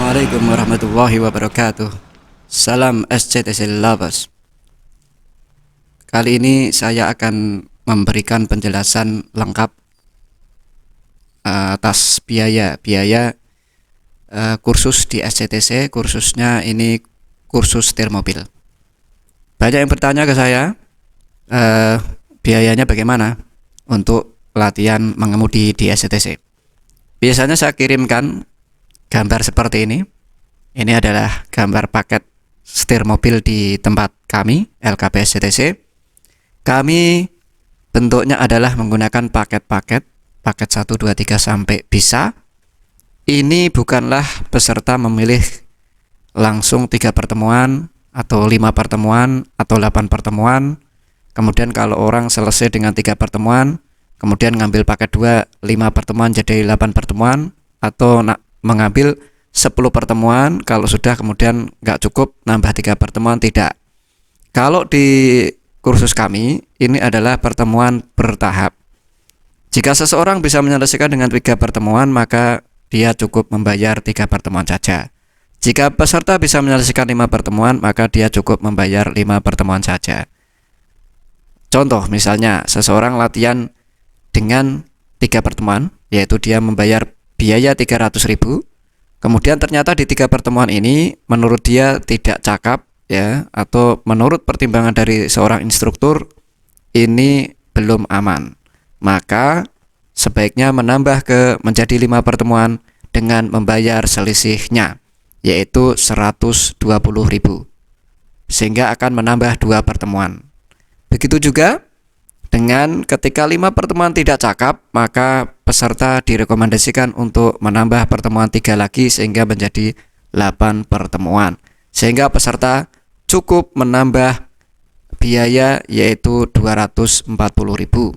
Assalamualaikum warahmatullahi wabarakatuh. Salam SCTC Lovers. Kali ini saya akan memberikan penjelasan lengkap atas biaya kursus di SCTC. Kursusnya ini kursus setir mobil. Banyak yang bertanya ke saya, biayanya bagaimana untuk latihan mengemudi di SCTC. Biasanya saya kirimkan gambar seperti ini. Ini adalah gambar paket setir mobil di tempat kami, LKP SCTC. Kami bentuknya adalah menggunakan paket 1, 2, 3 sampai bisa. Ini bukanlah peserta memilih langsung 3 pertemuan atau 5 pertemuan atau 8 pertemuan. Kemudian kalau orang selesai dengan 3 pertemuan, kemudian ngambil paket 2, 5 pertemuan jadi 8 pertemuan, atau mengambil 10 pertemuan, kalau sudah kemudian nggak cukup nambah 3 pertemuan, tidak. Kalau di kursus kami ini adalah pertemuan bertahap. Jika seseorang bisa menyelesaikan dengan 3 pertemuan, maka dia cukup membayar 3 pertemuan saja. Jika peserta bisa menyelesaikan 5 pertemuan, maka dia cukup membayar 5 pertemuan saja. Contoh misalnya seseorang latihan dengan 3 pertemuan, yaitu dia membayar biaya 300.000. Kemudian ternyata di 3 pertemuan ini menurut dia tidak cakap ya, atau menurut pertimbangan dari seorang instruktur ini belum aman. Maka sebaiknya menambah menjadi 5 pertemuan dengan membayar selisihnya, yaitu 120.000. Sehingga akan menambah 2 pertemuan. Begitu juga dengan ketika 5 pertemuan tidak cakap, maka peserta direkomendasikan untuk menambah pertemuan 3 lagi sehingga menjadi 8 pertemuan. Sehingga peserta cukup menambah biaya yaitu 240.000.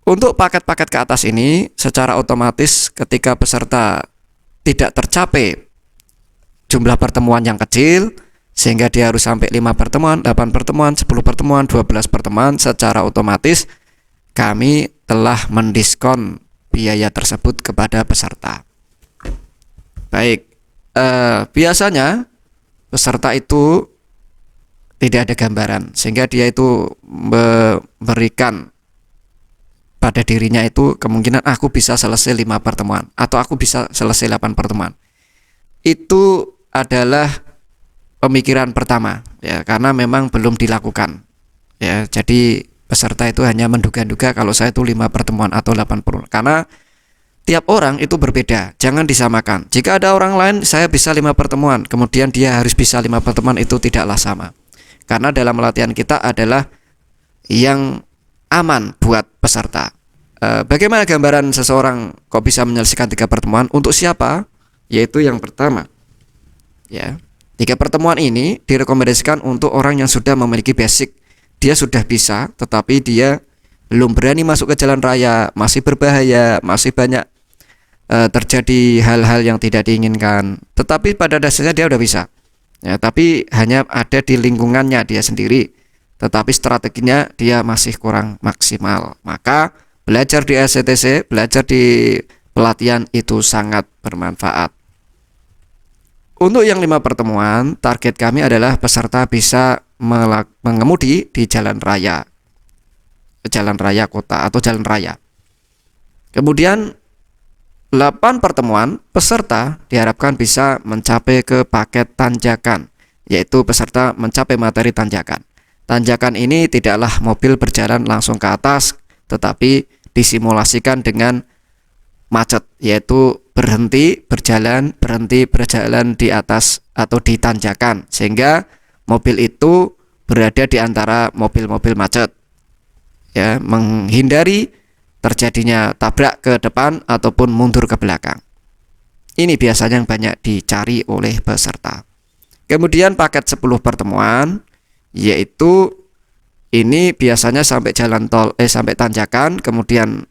Untuk paket-paket ke atas ini secara otomatis ketika peserta tidak tercapai jumlah pertemuan yang kecil, sehingga dia harus sampai 5 pertemuan, 8 pertemuan, 10 pertemuan, 12 pertemuan, secara otomatis kami telah mendiskon biaya tersebut kepada peserta. Baik, biasanya peserta itu tidak ada gambaran, sehingga dia itu memberikan pada dirinya itu kemungkinan aku bisa selesai 5 pertemuan atau aku bisa selesai 8 pertemuan. Itu adalah pemikiran pertama ya, karena memang belum dilakukan ya. Jadi peserta itu hanya menduga-duga kalau saya itu 5 pertemuan atau 8 pertemuan, karena tiap orang itu berbeda, jangan disamakan. Jika ada orang lain saya bisa 5 pertemuan, kemudian dia harus bisa 5 pertemuan, itu tidaklah sama. Karena dalam latihan kita adalah yang aman buat peserta. Bagaimana gambaran seseorang kok bisa menyelesaikan 3 pertemuan, untuk siapa? Yaitu yang pertama ya, 3 pertemuan ini direkomendasikan untuk orang yang sudah memiliki basic. Dia sudah bisa, tetapi dia belum berani masuk ke jalan raya, masih berbahaya, masih banyak terjadi hal-hal yang tidak diinginkan. Tetapi pada dasarnya dia udah bisa ya, tapi hanya ada di lingkungannya dia sendiri, tetapi strateginya dia masih kurang maksimal. Maka belajar di SCTC, belajar di pelatihan itu sangat bermanfaat. Untuk yang 5 pertemuan, target kami adalah peserta bisa mengemudi di jalan raya kota atau jalan raya. Kemudian 8 pertemuan, peserta diharapkan bisa mencapai ke paket tanjakan, yaitu peserta mencapai materi tanjakan. Tanjakan ini tidaklah mobil berjalan langsung ke atas, tetapi disimulasikan dengan macet, yaitu berhenti berjalan di atas atau di tanjakan, sehingga mobil itu berada di antara mobil-mobil macet ya, menghindari terjadinya tabrak ke depan ataupun mundur ke belakang. Ini biasanya yang banyak dicari oleh peserta. Kemudian paket 10 pertemuan, yaitu ini biasanya sampai jalan tol sampai tanjakan, kemudian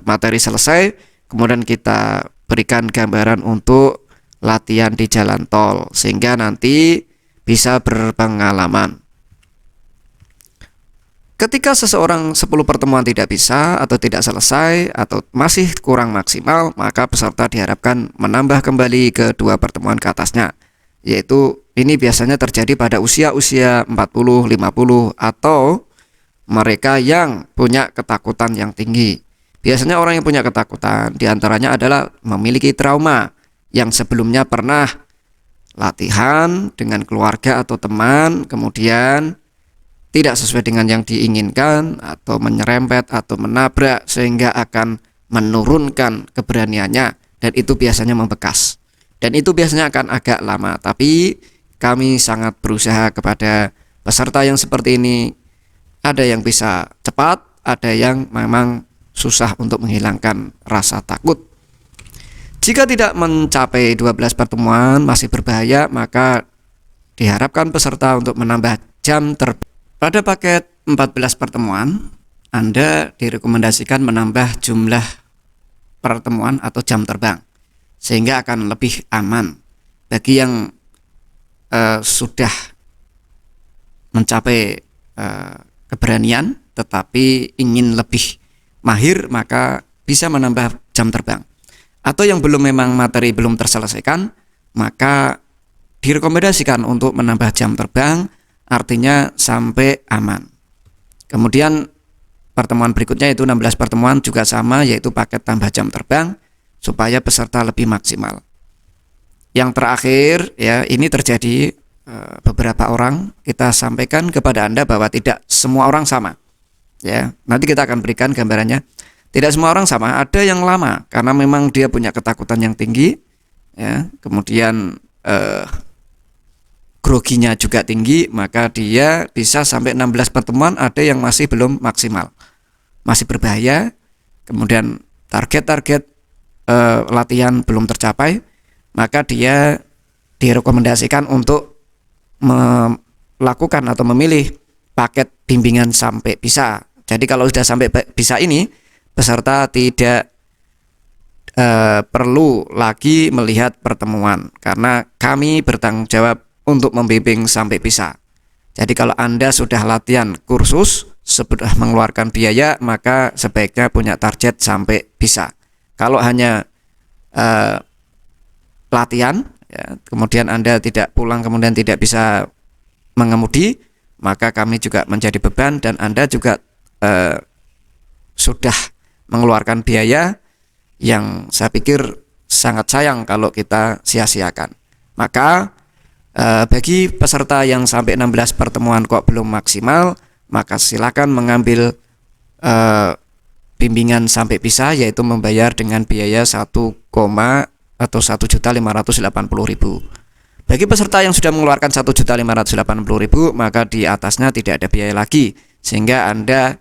materi selesai, kemudian kita berikan gambaran untuk latihan di jalan tol sehingga nanti bisa berpengalaman. Ketika seseorang 10 pertemuan tidak bisa atau tidak selesai atau masih kurang maksimal, maka peserta diharapkan menambah kembali ke 2 pertemuan ke atasnya. Yaitu ini biasanya terjadi pada usia-usia 40, 50 atau mereka yang punya ketakutan yang tinggi. Biasanya orang yang punya ketakutan diantaranya adalah memiliki trauma yang sebelumnya pernah latihan dengan keluarga atau teman, kemudian tidak sesuai dengan yang diinginkan atau menyerempet atau menabrak sehingga akan menurunkan keberaniannya, dan itu biasanya membekas dan itu biasanya akan agak lama. Tapi kami sangat berusaha kepada peserta yang seperti ini. Ada yang bisa cepat, ada yang memang susah untuk menghilangkan rasa takut. Jika tidak mencapai 12 pertemuan masih berbahaya, maka diharapkan peserta untuk menambah jam terbang. Pada paket 14 pertemuan, Anda direkomendasikan menambah jumlah pertemuan atau jam terbang, sehingga akan lebih aman. Bagi yang sudah mencapai keberanian tetapi ingin lebih mahir, maka bisa menambah jam terbang. Atau yang belum, memang materi belum terselesaikan, maka direkomendasikan untuk menambah jam terbang, artinya sampai aman. Kemudian pertemuan berikutnya yaitu 16 pertemuan juga sama, yaitu paket tambah jam terbang supaya peserta lebih maksimal. Yang terakhir ya, ini terjadi beberapa orang, kita sampaikan kepada Anda bahwa tidak semua orang sama. Ya, nanti kita akan berikan gambarannya. Tidak semua orang sama, ada yang lama karena memang dia punya ketakutan yang tinggi ya, kemudian groginya juga tinggi, maka dia bisa sampai 16 pertemuan, ada yang masih belum maksimal, masih berbahaya. Kemudian target-target latihan belum tercapai, maka dia direkomendasikan untuk melakukan atau memilih paket bimbingan sampai bisa. Jadi kalau sudah sampai bisa ini, peserta tidak perlu lagi melihat pertemuan karena kami bertanggung jawab untuk membimbing sampai bisa. Jadi kalau Anda sudah latihan kursus, sudah mengeluarkan biaya, maka sebaiknya punya target sampai bisa. Kalau hanya latihan, ya, kemudian Anda tidak pulang, kemudian tidak bisa mengemudi, maka kami juga menjadi beban dan Anda juga sudah mengeluarkan biaya yang saya pikir sangat sayang kalau kita sia-siakan. Maka bagi peserta yang sampai 16 pertemuan kok belum maksimal, maka silakan mengambil bimbingan sampai bisa, yaitu membayar dengan biaya 1.580.000. Bagi peserta yang sudah mengeluarkan 1.580.000, maka di atasnya tidak ada biaya lagi, sehingga Anda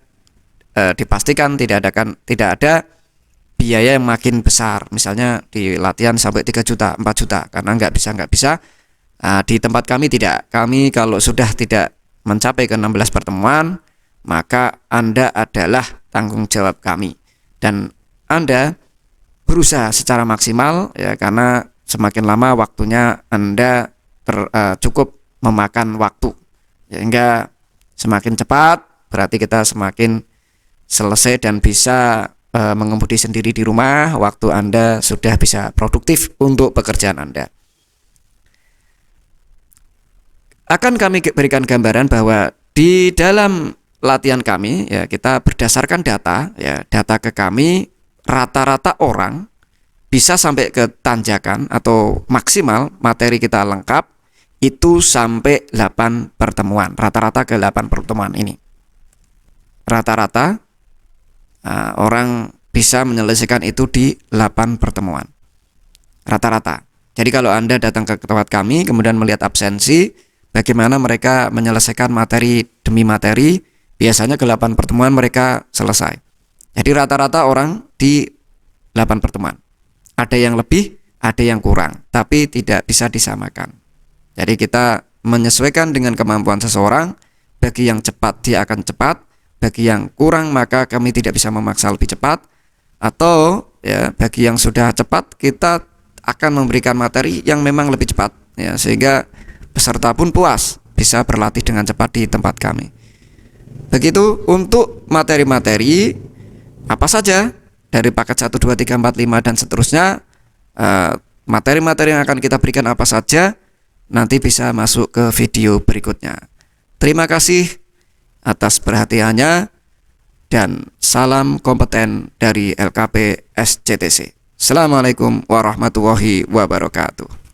dipastikan tidak ada biaya yang makin besar. Misalnya di latihan sampai 3 juta, 4 juta, karena nggak bisa. Di tempat kami tidak. Kami kalau sudah tidak mencapai ke 16 pertemuan, maka Anda adalah tanggung jawab kami dan Anda berusaha secara maksimal ya, karena semakin lama waktunya Anda cukup memakan waktu, sehingga semakin cepat berarti kita semakin selesai dan bisa mengemudi sendiri di rumah. Waktu Anda sudah bisa produktif untuk pekerjaan Anda. Akan kami berikan gambaran bahwa di dalam latihan kami ya, kita berdasarkan data ya, data ke kami rata-rata orang bisa sampai ke tanjakan atau maksimal materi kita lengkap itu sampai 8 pertemuan, rata-rata ke 8 pertemuan ini. Rata-rata orang bisa menyelesaikan itu di 8 pertemuan. Rata-rata. Jadi kalau Anda datang ke tempat kami kemudian melihat absensi, bagaimana mereka menyelesaikan materi demi materi, biasanya ke 8 pertemuan mereka selesai. Jadi rata-rata orang di 8 pertemuan. Ada yang lebih, ada yang kurang, tapi tidak bisa disamakan. Jadi kita menyesuaikan dengan kemampuan seseorang. Bagi yang cepat dia akan cepat, bagi yang kurang maka kami tidak bisa memaksa lebih cepat. Atau ya, bagi yang sudah cepat kita akan memberikan materi yang memang lebih cepat ya, sehingga peserta pun puas bisa berlatih dengan cepat di tempat kami. Begitu untuk materi-materi apa saja dari paket 1, 2, 3, 4, 5 dan seterusnya, materi-materi yang akan kita berikan apa saja nanti bisa masuk ke video berikutnya. Terima kasih atas perhatiannya dan salam kompeten dari LKP SCTC. Assalamualaikum warahmatullahi wabarakatuh.